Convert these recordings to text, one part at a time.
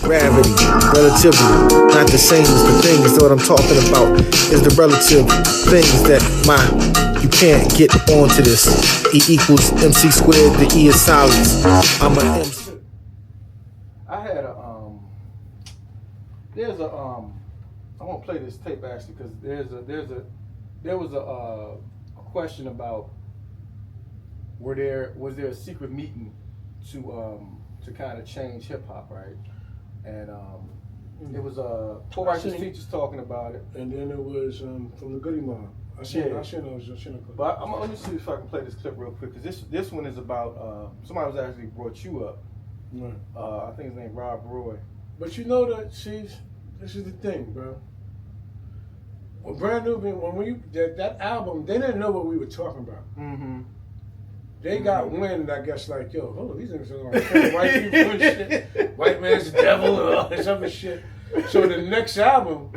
Gravity, relativity, not the same as the things. That what I'm talking about is the relative things that you can't get onto this. E equals MC², the E is silence. I'm a MC. I had I won't play this tape actually because there was a question about was there a secret meeting to kind of change hip hop, right? And it was poor righteous teachers talking about it, and then it was from the Goody Mob. I seen those. But let me see if I can play this clip real quick because this one is about somebody was actually brought you up. Right. I think his name Rob Roy. But you know that this is the thing, bro. When Brand New, when that album, they didn't know what we were talking about. Mm-hmm. They got wind, I guess, like, yo, hold on, these niggas are gonna kill white people and shit. White man's the devil and all this other shit. So the next album,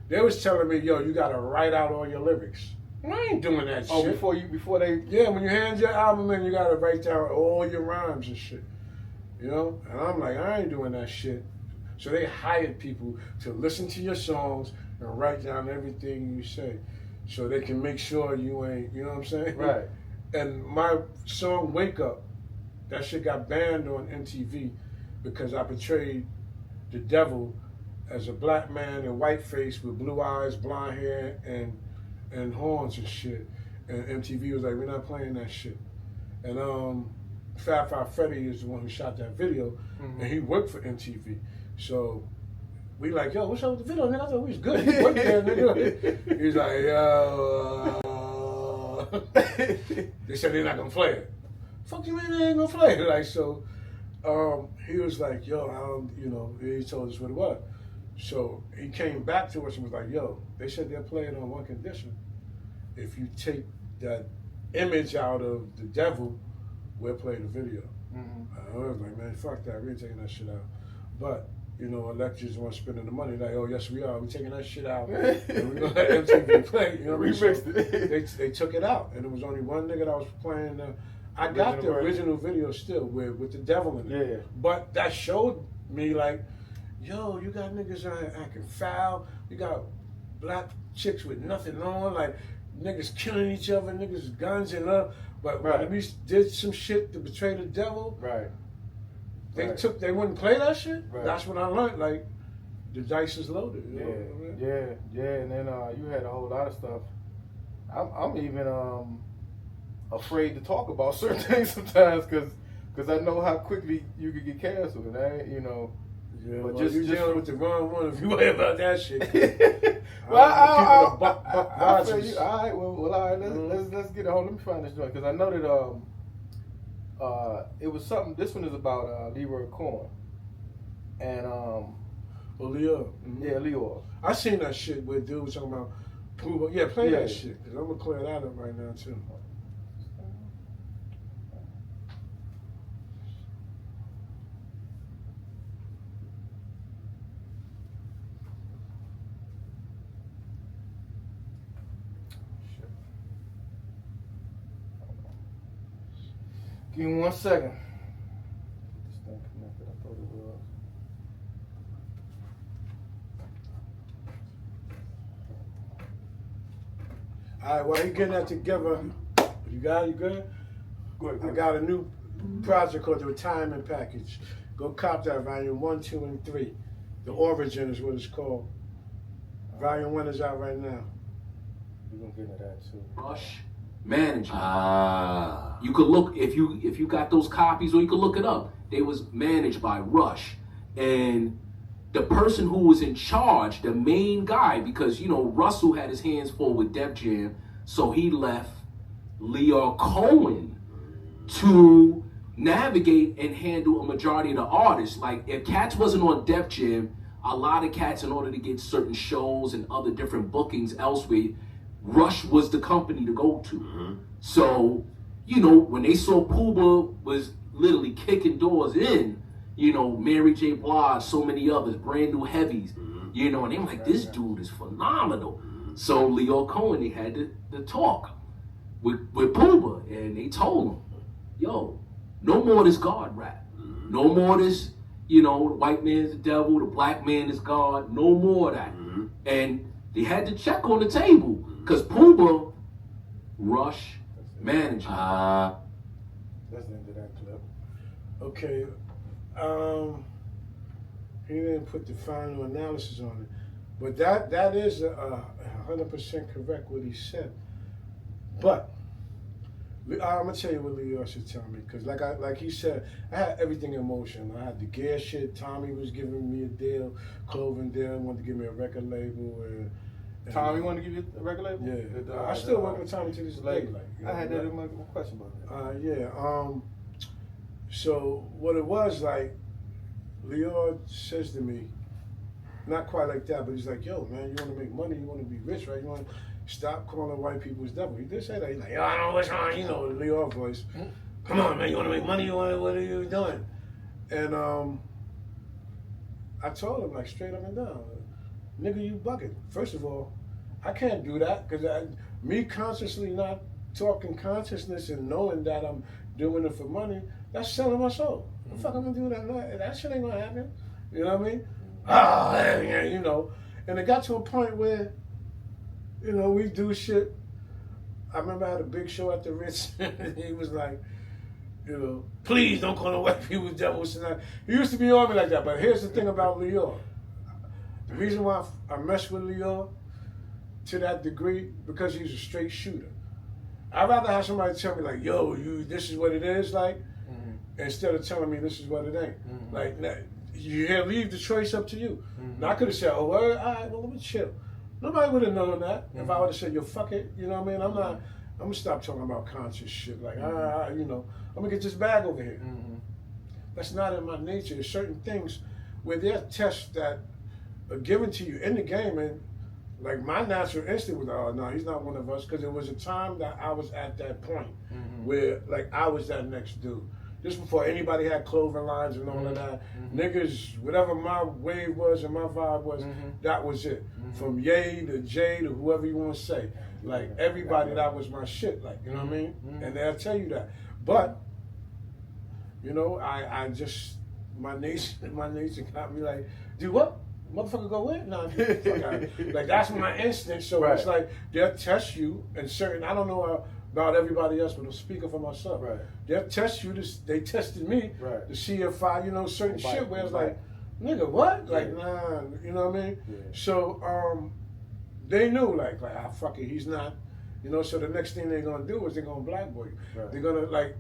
they was telling me, yo, you gotta write out all your lyrics. I ain't doing that shit. Oh, before they... Yeah, when you hand your album in, you gotta write down all your rhymes and shit. You know? And I'm like, I ain't doing that shit. So they hired people to listen to your songs and write down everything you say. So they can make sure you ain't, you know what I'm saying? Right. And my song Wake Up, that shit got banned on MTV because I portrayed the devil as a black man in whiteface with blue eyes, blonde hair, and horns and shit. And MTV was like, we're not playing that shit. And Freddy is the one who shot that video, and he worked for MTV. So we like, yo, what's up with the video? Nigga, I thought we was good. He worked there, nigga. He's like, yo. They said they're not gonna play it. Fuck you, man, they ain't gonna play it. Like, so he was like, yo, he told us what it was. So he came back to us and was like, yo, they said they'll play it on one condition. If you take that image out of the devil, we'll play the video. I was like, man, fuck that, we ain't taking that shit out. But, electors weren't spending the money. Like, oh, yes, we are. We're taking that shit out. And we're going to let MTV play. Remixed it. They took it out. And there was only one nigga that was playing. I got the original video still with the devil in it. Yeah. But that showed me, like, yo, you got niggas out here acting foul. You got black chicks with nothing on. Like, niggas killing each other. Niggas guns and up. But when we did some shit to betray the devil. Right. They wouldn't play that shit. Right. That's when I learned, like, the dice is loaded. You know what I mean? Yeah. And then you had a whole lot of stuff. I'm even afraid to talk about certain things sometimes because I know how quickly you could get canceled. And Yeah, but just dealing with the wrong one if you worry about that shit. I feel you. All right, well, all right. Let's get it home. Let me find this joint because I know that it was something. This one is about Leonard Cohen and Leo. Yeah, Leo. I seen that shit where dude was talking about Puba. Yeah, play that shit because I'm gonna clear that up right now too. Give me 1 second. This thing connected. I thought it was. All right, while you getting that together, you good? Go ahead. I got a new project called the Retirement Package. Go cop that, volume 1, 2, and 3. The Origin is what it's called. Volume 1 is out right now. We're gonna get into that too. Rush management. You could look if you got those copies, or you could look it up. They was managed by Rush, and the person who was in charge, the main guy, because Russell had his hands full with Def Jam, so he left Leonard Cohen to navigate and handle a majority of the artists. Like if cats wasn't on Def Jam, a lot of cats, in order to get certain shows and other different bookings elsewhere, Rush was the company to go to. So, when they saw Puba was literally kicking doors in, Mary J. Blige, so many others, brand new heavies, and they were like, this dude is phenomenal. So Leonard Cohen, they had to talk with Puba, and they told him, yo, no more of this God rap. No more of this, you know, the white man's the devil, the black man is God, no more of that. And they had to check on the table, because Puba, Rush, manager. That's the end of that clip. Okay. He didn't put the final analysis on it. But that is 100% correct what he said. But I'm gonna tell you what Leo should tell me, because like he said, I had everything in motion. I had the gear shit. Tommy was giving me a deal, clothing deal, wanted to give me a record label. And Tommy wanted to give you a record label? Yeah, I still work with Tommy to this day. Like, you know, I had that in my question about that. So what it was like, Leo says to me, not quite like that, but he's like, yo, man, you want to make money, you want to be rich, right? You want to stop calling white people's devil. He did say that. He's like, yo, I don't know what's on, you know, the Leo voice. Come on, man, you want to make money, what are you doing? And I told him, like, straight up and down, nigga, you bugging. First of all, I can't do that, because me consciously not talking consciousness and knowing that I'm doing it for money, that's selling my soul. The fuck I'm gonna do that? That shit ain't gonna happen. You know what I mean? You know. And it got to a point where, you know, we do shit. I remember I had a big show at the Ritz, and he was like, you know, please don't call no white people devils tonight. He used to be on me like that, but here's the thing about Leo. The reason why I mess with Leo to that degree, because he's a straight shooter. I'd rather have somebody tell me like, yo, this is what it is, like, instead of telling me this is what it ain't. Like, you leave the choice up to you. Now, I could have said, oh, all right, well, let me chill. Nobody would have known that if I would have said, yo, fuck it. You know what I mean? I'm going to stop talking about conscious shit. Like, you know, I'm going to get this bag over here. That's not in my nature. There's certain things where there are tests that are given to you in the game, and like my natural instinct was, oh no, he's not one of us, because it was a time that I was at that point where like I was that next dude. Just before anybody had clothing lines and all of that, niggas, whatever my wave was and my vibe was, that was it. From Ye to J to whoever you want to say, like everybody, that was my shit. Like, you know what I mean? And they'll tell you that. But you know, I just my nature got me like, do what? Motherfucker go in? No, like that's my instinct. So it's like they'll test you and certain. I don't know about everybody else, but I'm speaking for myself. They'll test you. They tested me to see if I, you know, certain shit where it's like, nigga, what? Like, nah, you know what I mean? So they knew like fuck it, he's not, you know. So the next thing they're gonna do is they're gonna blackball you. They're gonna like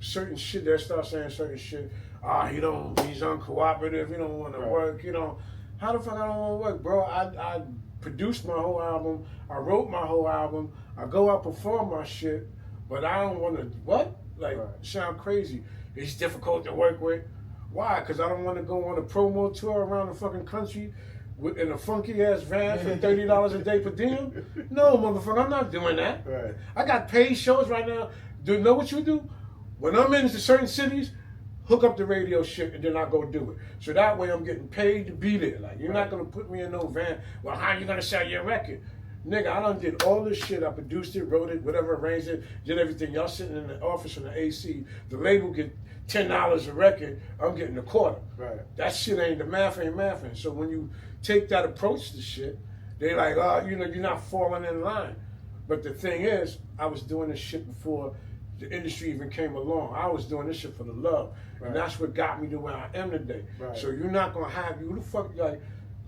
certain shit. They'll start saying certain shit. He's uncooperative. He don't want to work. You know, how the fuck I don't want to work, bro? I produced my whole album. I wrote my whole album. I go out perform my shit, but I don't want to sound crazy. It's difficult to work with. Why? Because I don't want to go on a promo tour around the fucking country in a funky ass van for $30 a day per diem. No, motherfucker, I'm not doing that. I got paid shows right now. Do you know what you do? When I'm into certain cities, hook up the radio shit and then I go do it. So that way I'm getting paid to be there. Like, you're not gonna put me in no van. Well, how you gonna sell your record? Nigga, I done did all this shit. I produced it, wrote it, whatever, arranged it, did everything. Y'all sitting in the office in the AC. The label get $10 a record. I'm getting a quarter. That shit ain't, the math ain't mathing. So when you take that approach to shit, they like, oh, you know, you're not falling in line. But the thing is, I was doing this shit before the industry even came along. I was doing this shit for the love. And that's what got me to where I am today. So you're not gonna have, who the fuck,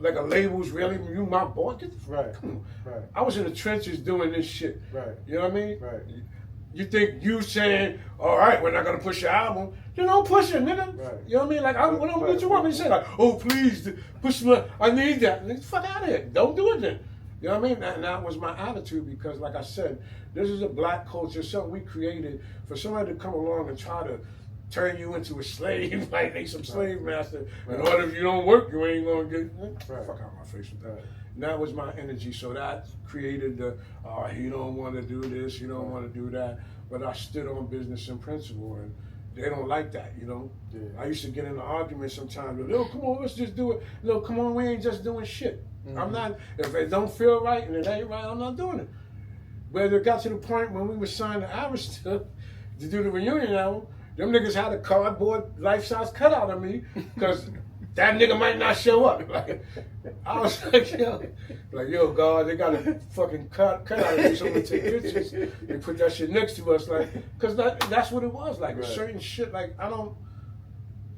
like a label's really, you my boy? Get the fuck, come on. I was in the trenches doing this shit. You know what I mean? You think you saying, all right, we're not gonna push your album, then don't push it, nigga. You know what I mean? Like, what you want me to say? Like, oh, please, push my, I need that. Nigga, fuck out of here. Don't do it then. You know what I mean? And that was my attitude, because like I said, this is a black culture, something we created for somebody to come along and try to turn you into a slave, like they some slave master. In order, if you don't work, you ain't gonna get, fuck out my face with that. And that was my energy. So that created the, he don't want to do this, he don't want to do that. But I stood on business and principle, and they don't like that, you know. I used to get in an argument sometimes. Yo, come on, let's just do it. No, come on, we ain't just doing shit. I'm not, if it don't feel right and it ain't right, I'm not doing it. But it got to the point when we were signed to Average to do the reunion album, them niggas had a cardboard life-size cutout of me because that nigga might not show up. Like, I was like, yo, God, they got a fucking cut out of me so we take pictures and put that shit next to us, like, because that's what it was. Like, right. certain shit, like,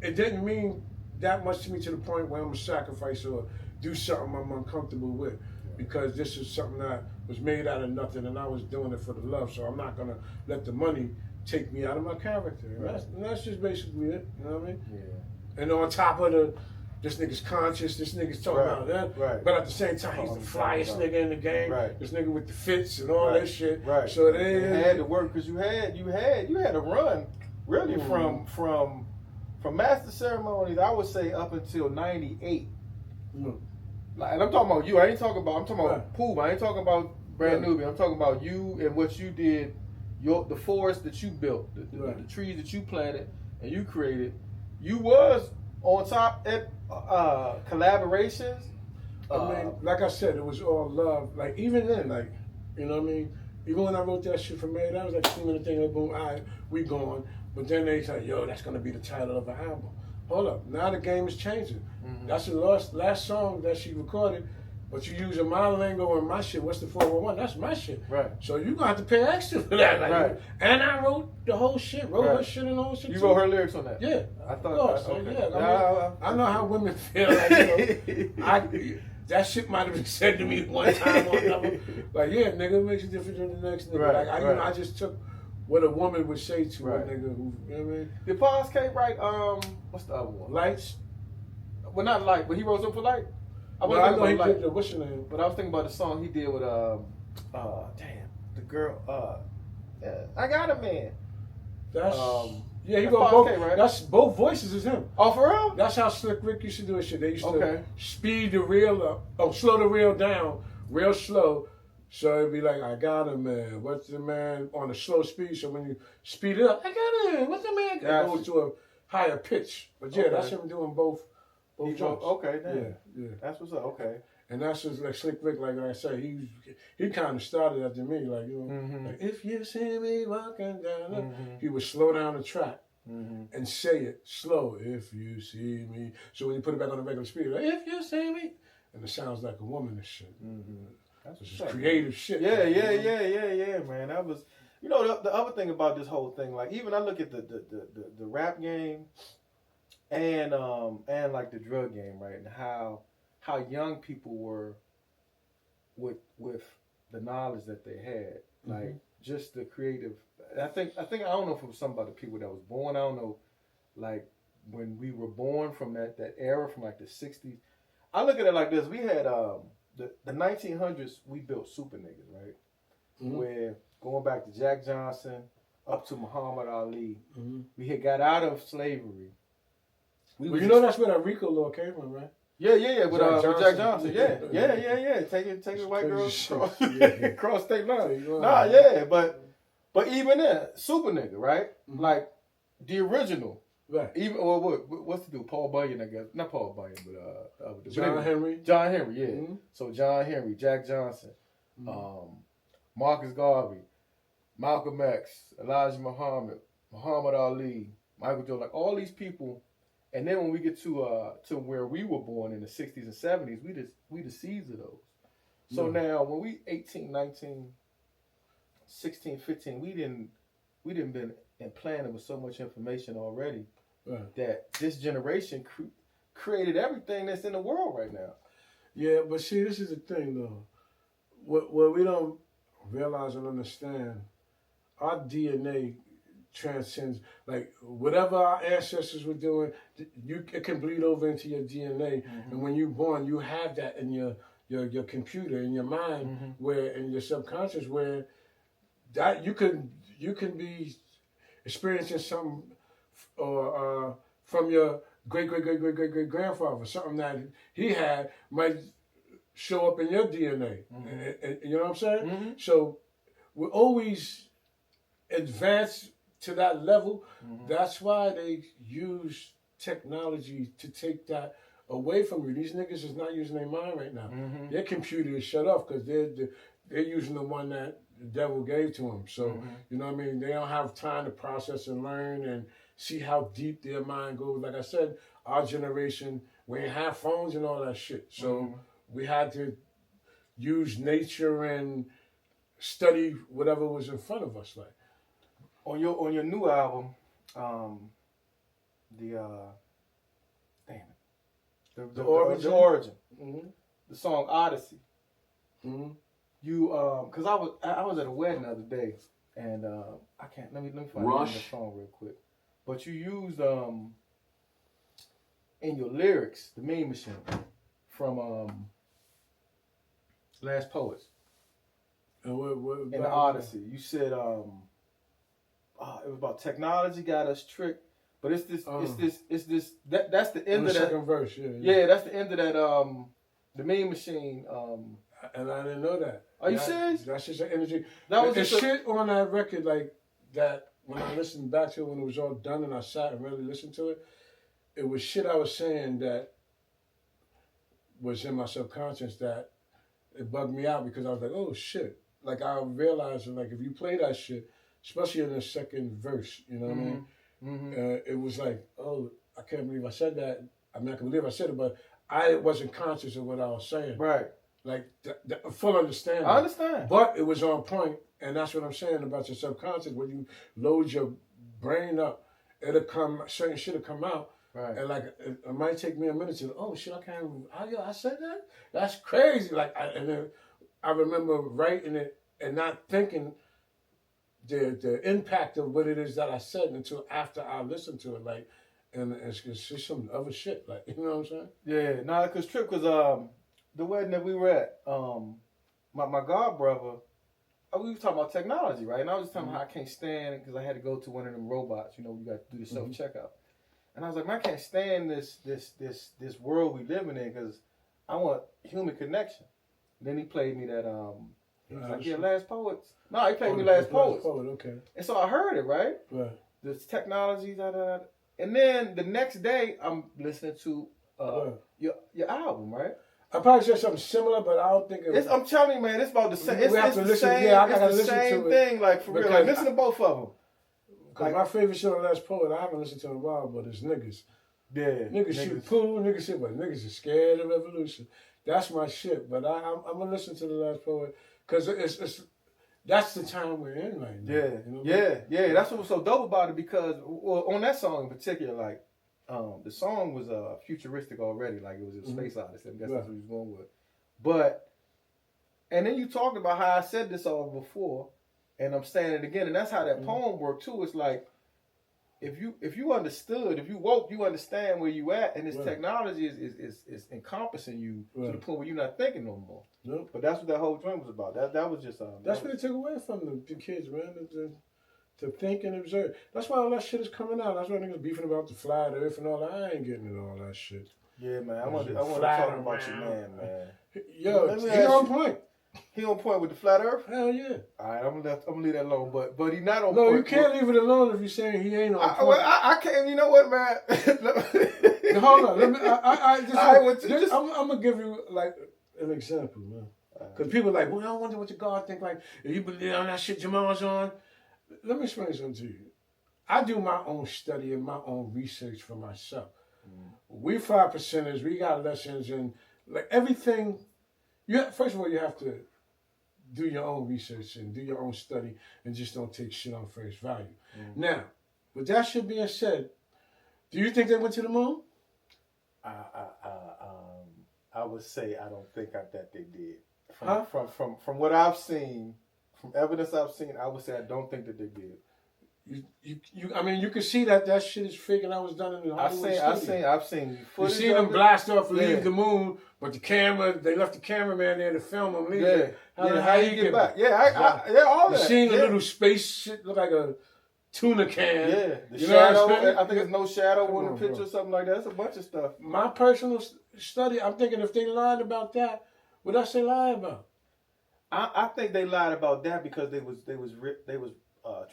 it didn't mean that much to me to the point where I'm gonna sacrifice or do something I'm uncomfortable with, because this is something that was made out of nothing and I was doing it for the love, so I'm not gonna let the money take me out of my character. Right. And that's just basically it, you know what I mean? Yeah. And on top of this nigga's conscious, this nigga's talking about that. Right. But at the same time, he's the flyest nigga in the game. Right. This nigga with the fits and all that shit. Right. So they had to work because you had to run really from master ceremonies, I would say up until 98. Like, and I'm talking about you. I'm talking about Puba. I ain't talking about Brand Newbie. I'm talking about you and what you did, the forest that you built, the trees that you planted and you created. You was on top at collaborations. I mean, like I said, it was all love. Like, even then, like, you know what I mean? Even when I wrote that shit for May, that was like 2 minute thing, boom, all right, we gone. But then they said, yo, that's gonna be the title of an album. Hold up, now the game is changing. Mm-hmm. That's the last song that she recorded, but you using my lingo and my shit. What's the 411? That's my shit. Right. So you gonna have to pay extra for that. Like, right. And I wrote the whole shit, wrote her shit and all shit. You wrote her lyrics on that? Yeah. I thought, okay. Yeah, I know how women feel. Like, you know, that shit might have been said to me one time or another. Like, yeah, nigga, it makes a difference than the next nigga. Right, like, you know, I just took what a woman would say to a nigga who, you know what I mean? Did Paz K write, what's the other one? Lights? Well, not Light, but he wrote something for Light? I know he did the, what's your name? But I was thinking about the song he did with, the girl, I Got a Man. That's, yeah, he wrote both, right? That's, both voices is him. Oh, for real? That's how Slick Rick used to do his shit. They used to speed the reel up, slow the reel down, real slow. So it'd be like, I got a man, what's the man, on a slow speed. So when you speed it up, I got a man, what's the man? It goes to a higher pitch. But yeah, that's him doing both jumps. Okay, damn. Yeah. That's what's up, okay. And that's just like Slick Rick, like I said, he kind of started after me, like, you know, like, if you see me walking down, he would slow down the track and say it slow, if you see me. So when you put it back on the regular speed, like, if you see me, and it sounds like a woman and shit. That's just creative shit. Yeah, man. That was, you know, the other thing about this whole thing, like, even I look at the rap game and like the drug game, right, and how young people were with the knowledge that they had, like just the creative. I think I don't know if it was something about the people that was born. I don't know, like when we were born from that era, from like the 60s. I look at it like this: we had the 1900s. We built super niggas, right? Where going back to Jack Johnson up to Muhammad Ali, we had got out of slavery. Well, you know that's where that Rico law came from, right? Yeah. With Jack Johnson. Yeah. Taking white girls across state line. But even then, super nigga, right? Like the original. Right. Even what's the dude? Paul Bunyan, I guess. Not Paul Bunyan, but John Henry. John Henry, yeah. So John Henry, Jack Johnson, Marcus Garvey, Malcolm X, Elijah Muhammad, Muhammad Ali, Michael Jordan, like all these people. And then when we get to where we were born in the 60s and 70s, we the seeds of those. So now when we 18, 19, 16, 15, we didn't been implanted with so much information already that this generation created everything that's in the world right now. Yeah, but see, this is the thing though. What we don't realize and understand, our DNA transcends, like whatever our ancestors were doing, it can bleed over into your DNA. And when you're born, you have that in your computer, in your mind, where in your subconscious, where that you can be experiencing something or from your great grandfather, something that he had might show up in your DNA. And you know what I'm saying? So we always advance to that level. That's why they use technology to take that away from you. These niggas is not using their mind right now. Their computer is shut off because they're using the one that the devil gave to them. So, you know what I mean? They don't have time to process and learn and see how deep their mind goes. Like I said, our generation, we ain't have phones and all that shit. So we had to use nature and study whatever was in front of us. Like on your new album, the origin, the song Odyssey. You because I was at a wedding the other day, and I can't let me find the song real quick. But you used in your lyrics the Mean Machine from Last Poets. And what in the Odyssey, you said it was about technology got us tricked, but it's this that's the end of that second verse. Yeah, that's the end of that the Mean Machine. And I didn't know that. Are you serious? That's just an energy. That was the just shit on that record, like that. When I listened back to it, when it was all done, and I sat and really listened to it, it was shit I was saying that was in my subconscious that it bugged me out because I was like, oh shit. Like I realized, like if you play that shit, especially in the second verse, you know what I mean? It was like, oh, I can't believe I said that. I mean, I can believe I said it, but I wasn't conscious of what I was saying. Right. Like the full understanding. I understand. But it was on point, and that's what I'm saying about your subconscious. When you load your brain up, it'll come, certain shit will come out. Right. And like, it might take me a minute to, oh shit, I said that? That's crazy. Like, and then I remember writing it and not thinking the impact of what it is that I said until after I listened to it. Like, and it's just some other shit. Like, you know what I'm saying? Yeah, nah, cause Trip was the wedding that we were at, my god brother, we were talking about technology, right? And I was telling him how I can't stand it because I had to go to one of them robots, you know, you got to do the self checkout. And I was like, man, I can't stand this world we living in because I want human connection. Then he played me that he was like, yeah, Last Poets. No, he played me Last Poets. Okay. And so I heard it, right? Right. This technology, and then the next day I'm listening to your album, right? I probably said something similar, but I don't think it was. I'm telling you, man, it's about the same. It's the same. Yeah, I gotta it's the listen same to thing, like for real. Like, listen to both of them. Like my favorite shit on Last Poet, I haven't listened to in a while, but it's niggas. Yeah, niggas shoot pool, niggas shit, but niggas are scared of revolution. That's my shit. But I'm gonna listen to the Last Poet because it's that's the time we're in right now. Yeah, you know yeah. That's what was so dope about it because on that song in particular, like the song was futuristic already, like it was a space odyssey. I guess that's what he was going with. But and then you talked about how I said this all before, and I'm saying it again, and that's how that poem worked too. It's like if you understood, if you woke, you understand where you at, and this technology is encompassing you to the point where you're not thinking no more. Nope. But that's what that whole dream was about. That was just that's what it took away from the kids, man. To think and observe. That's why all that shit is coming out. That's why niggas beefing about the flat earth and all that. I ain't getting into all that shit. Yeah, man. I want to talk about your man. Yo, he on point. He on point with the flat earth? Hell yeah. All right, I'm gonna leave that alone. But he not on point. No, you can't leave it alone if you're saying he ain't on point. I can't. You know what, man? Hold on. Let me. I'm gonna give you like an example, man. Because people are like, well, I wonder what your God think. Like, if you believe on that shit Jamal's on. Let me explain something to you. I do my own study and my own research for myself. We 5%ers, we got lessons and like everything. First of all, you have to do your own research and do your own study and just don't take shit on face value. Now, with that shit being said, do you think they went to the moon? I would say I don't think that they did. From what I've seen, from evidence I've seen, I would say I don't think that they did. I mean, you can see that shit is fake and that was done in the Hollywood studio. I've seen footage. You see them blast off and leave the moon, but they left the cameraman there to film them leave. Yeah. How you get back? Yeah, all that. You seen the little space shit look like a tuna can. Yeah, the shadow. I think it's no shadow in the picture or something like that. It's a bunch of stuff. My personal study, I'm thinking if they lied about that, what else they lie about? I think they lied about that because they was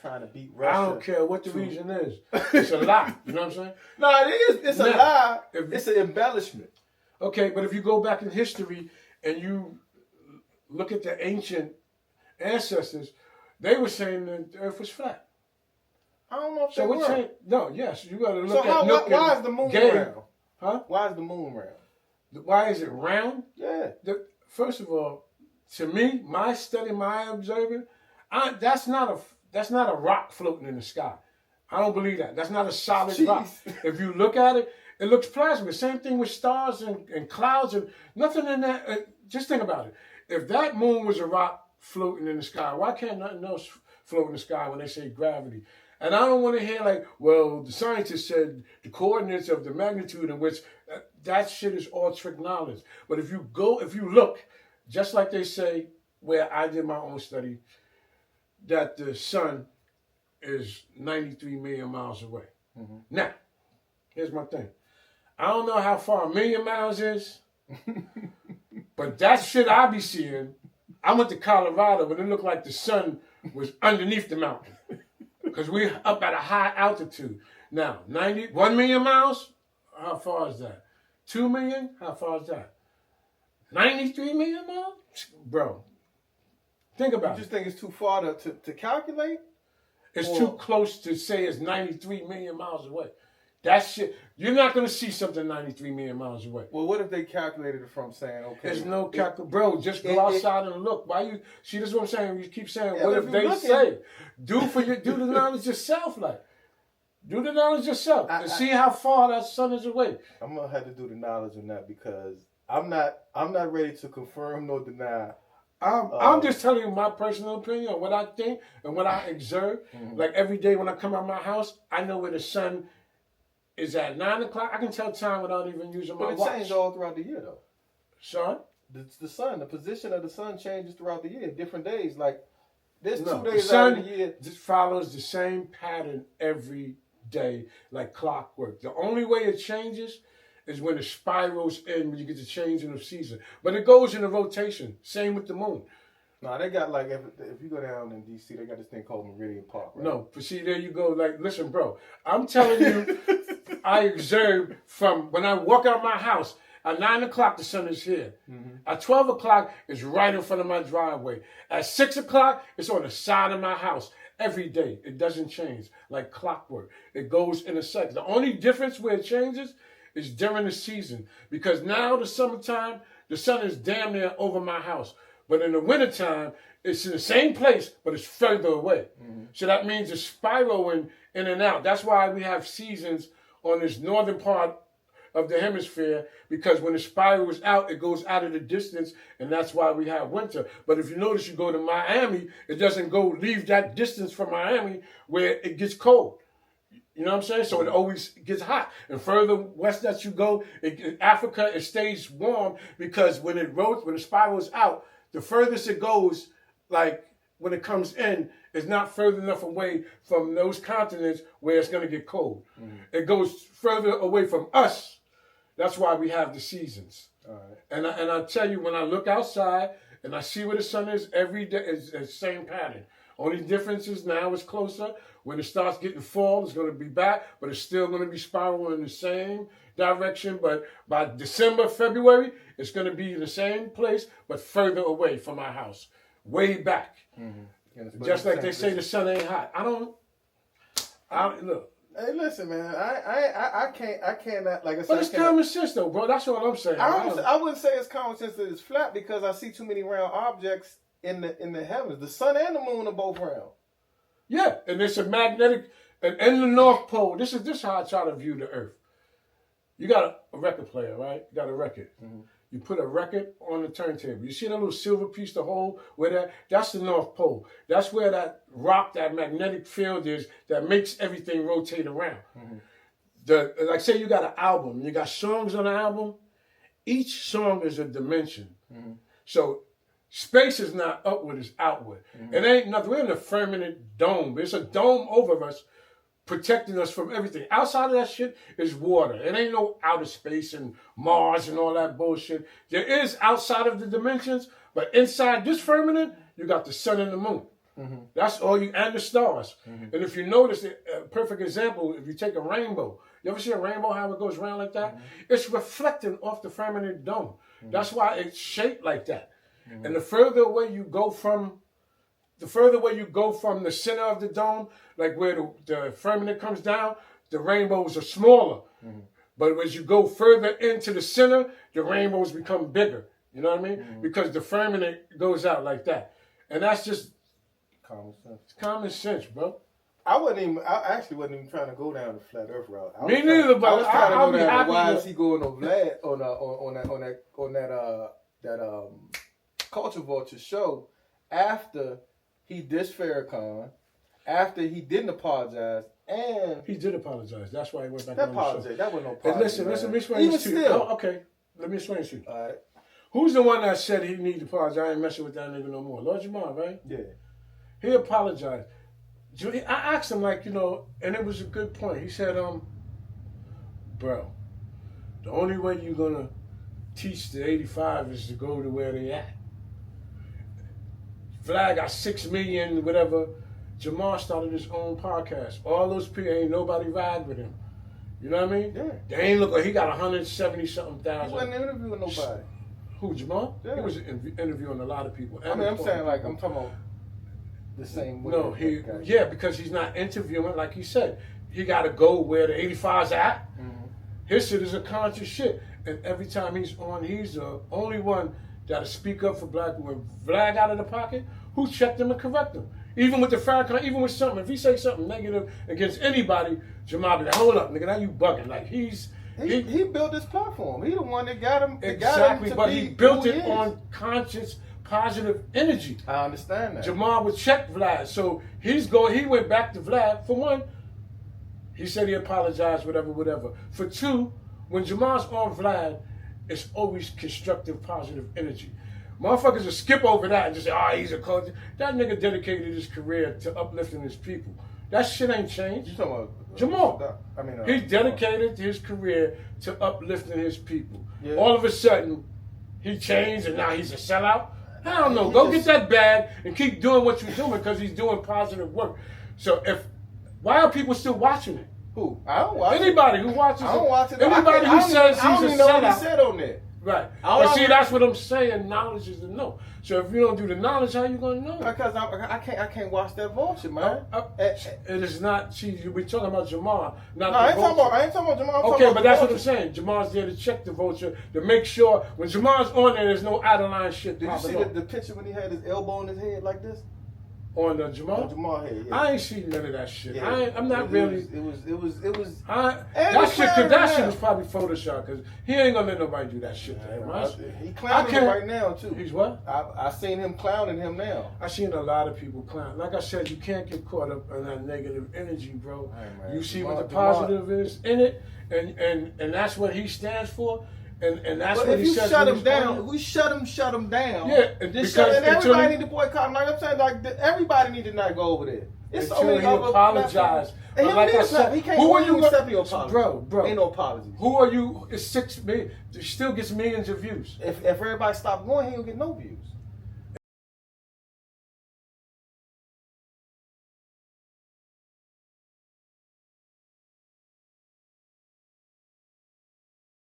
trying to beat Russia. I don't care what the reason is. It's a lie. You know what I'm saying? No, it is. It's a lie. It's an embellishment. Okay, but if you go back in history and you look at the ancient ancestors, they were saying that the earth was flat. I don't know if So they we were. change. No, yes, you got to So look at. why is the moon round? Huh? Why is the moon round? Why is it round? Yeah. First of all, to me, my study, my observing, that's not a rock floating in the sky. I don't believe that. That's not a solid rock. If you look at it, it looks plasma. Same thing with stars and clouds and nothing in that. Just think about it. If that moon was a rock floating in the sky, why can't nothing else float in the sky when they say gravity? And I don't want to hear like, well, the scientist said the coordinates of the magnitude in which that shit is all trick knowledge. But if you look, just like they say, where I did my own study, that the sun is 93 million miles away. Mm-hmm. Now, here's my thing. I don't know how far a million miles is, but that shit I be seeing, I went to Colorado when it looked like the sun was underneath the mountain. Because we're up at a high altitude. Now, 1 million miles? How far is that? 2 million? How far is that? 93 million miles? Bro, think about it. You just think it's too far to calculate? It's too close to say it's 93 million miles away. That shit, you're not going to see something 93 million miles away. Well, what if they calculated it from saying, okay. There's no bro, just go outside and look. Why you, see, this is what I'm saying. You keep saying, what if they say? Do the knowledge yourself, like. Do the knowledge yourself and see how far that sun is away. I'm going to have to do the knowledge on that because I'm not ready to confirm nor deny. I'm just telling you my personal opinion on what I think and what I observe. Mm-hmm. Like every day when I come out of my house, I know where the sun is at 9 o'clock. I can tell time without even using my watch. But it changes all throughout the year, though. Son? The sun, the position of the sun changes throughout the year. Different days. Like, there's 2 days the sun out of the year. Just follows the same pattern every day, like clockwork. The only way it changes is when it spirals in, when you get the change in the season. But it goes in a rotation. Same with the moon. No, they got like, if you go down in D.C., they got this thing called Meridian Park, right? No, but see, there you go. Like, listen, bro, I'm telling you, I observe from when I walk out my house, at 9 o'clock, the sun is here. Mm-hmm. At 12 o'clock, it's right in front of my driveway. At 6 o'clock, it's on the side of my house. Every day, it doesn't change, like clockwork. It goes in a cycle. The only difference where it changes is during the season. Because now, the summertime, the sun is damn near over my house. But in the wintertime, it's in the same place, but it's further away. Mm-hmm. So that means it's spiraling in and out. That's why we have seasons on this northern part of the hemisphere, because when it spirals out, it goes out of the distance, and that's why we have winter. But if you notice, you go to Miami, it doesn't leave that distance from Miami where it gets cold. You know what I'm saying? So it always gets hot. And further west that you go, in Africa, it stays warm because when it spirals out, the furthest it goes, like when it comes in, it's not further enough away from those continents where it's going to get cold. Mm-hmm. It goes further away from us. That's why we have the seasons. All right. And I tell you, when I look outside and I see where the sun is every day, it's the same pattern. Only difference is now it's closer. When it starts getting fall, it's going to be back, but it's still going to be spiraling in the same direction. But by December, February, it's going to be in the same place, but further away from our house, way back. Mm-hmm. Just like they say the sun ain't hot. I don't look. Hey, listen, man. I can't. Like I said, but it's common sense, though, bro. That's what I'm saying. I wouldn't say it's common sense that it's flat because I see too many round objects in the heavens. The sun and the moon are both round. Yeah, and it's a magnetic. And in the North Pole, this is how I try to view the Earth. You got a record player, right? You got a record. Mm-hmm. You put a record on the turntable. You see that little silver piece to hold where that's the North Pole. That's where that rock, that magnetic field is that makes everything rotate around. Mm-hmm. Like say you got an album, you got songs on the album. Each song is a dimension. Mm-hmm. So space is not upward, it's outward. Mm-hmm. It ain't nothing. We're in a firmament dome. It's a dome over us, protecting us from everything. Outside of that shit is water. It ain't no outer space and Mars and all that bullshit. There is outside of the dimensions, but inside this firmament, you got the sun and the moon. Mm-hmm. That's all and the stars. Mm-hmm. And if you notice, a perfect example, if you take a rainbow, you ever see a rainbow, how it goes around like that? Mm-hmm. It's reflecting off the firmament dome. Mm-hmm. That's why it's shaped like that. Mm-hmm. And the further away you go from the further away you go from the center of the dome, like where the firmament comes down, the rainbows are smaller. Mm-hmm. But as you go further into the center, the rainbows become bigger. You know what I mean? Mm-hmm. Because the firmament goes out like that. And that's just common sense. It's common sense, bro. I actually wasn't even trying to go down the flat Earth route. Me neither, but I was trying to go down. Why with... is he going on Vlad on that Culture Vulture show after he dissed Farrakhan, after he didn't apologize, and he did apologize. That's why he went back. That apology. That wasn't no apology. Listen, let me explain this to you. Oh, okay, let me explain to you. All right. Who's the one that said he needed to apologize? I ain't messing with that nigga no more. Lord Jamar, right? Yeah. He apologized. I asked him, like, you know, and it was a good point. He said, bro, the only way you're going to teach the 85 is to go to where they at. Vlad got 6 million, whatever. Jamar started his own podcast. All those people, ain't nobody ride with him. You know what I mean? Yeah. They ain't look like he got 170-something thousand. He wasn't interviewing nobody. Who, Jamar? Yeah. He was interviewing a lot of people. I mean, I'm saying, like, I'm talking about the same way. No, yeah, because he's not interviewing, like he said. He got to go where the 85's at. Mm-hmm. His shit is a conscious shit. And every time he's on, he's the only one that'll speak up for black people. When Vlad out of the pocket, who checked him and correct him? Even with the Farrakhan, even with something, if he say something negative against anybody, Jamar be like, hold up, nigga, now you bugging. Like, he built this platform. He the one that got him. Exactly, but he built it on conscious, positive energy. I understand that. Jamar would check Vlad, so he went back to Vlad. For one, he said he apologized, whatever. For two, when Jamar's on Vlad, it's always constructive, positive energy. Motherfuckers will skip over that and just say, he's a coach. That nigga dedicated his career to uplifting his people. That shit ain't changed. You talking about Jamal? He dedicated his career to uplifting his people. Yeah. All of a sudden, he changed and now he's a sellout. I don't know. Go get that bag and keep doing what you're doing because he's doing positive work. So why are people still watching it? Who? I don't watch Anybody who watches it. I don't watch it. Anybody who says he's a sellout. I don't even know what he said on there. Right. But see, that's what I'm saying. Knowledge is the know. So if you don't do the knowledge, how you gonna know? Because I can't watch that vulture, man. It is not. See, we're talking about Jamar, not no, the vulture. I ain't talking about Jamar. Okay, but that's what I'm saying. Jamar's there to check the vulture to make sure when Jamar's on there's no out of line shit. Did you see the picture when he had his elbow on his head like this? On the Jamar? On Jamar head, yeah. I ain't seen none of that shit. Yeah. I'm not really. It was. That shit was probably Photoshop because he ain't gonna let nobody do that shit to him. He clowning him right now too. He's what? I seen him clowning him now. I seen a lot of people clown. Like I said, you can't get caught up in that negative energy, bro. Right, you see what the positive is in it, and that's what he stands for. And that's what he says. Shut him down. We shut him down. Yeah, and everybody need to boycott him. Like I'm saying, like everybody need to not go over there. It's so many other apologize. And like I said, he can't who are you accept your apology. Bro, ain't no apologies. Who are you? It's 6 million. It still gets millions of views. If everybody stopped going, he don't get no views.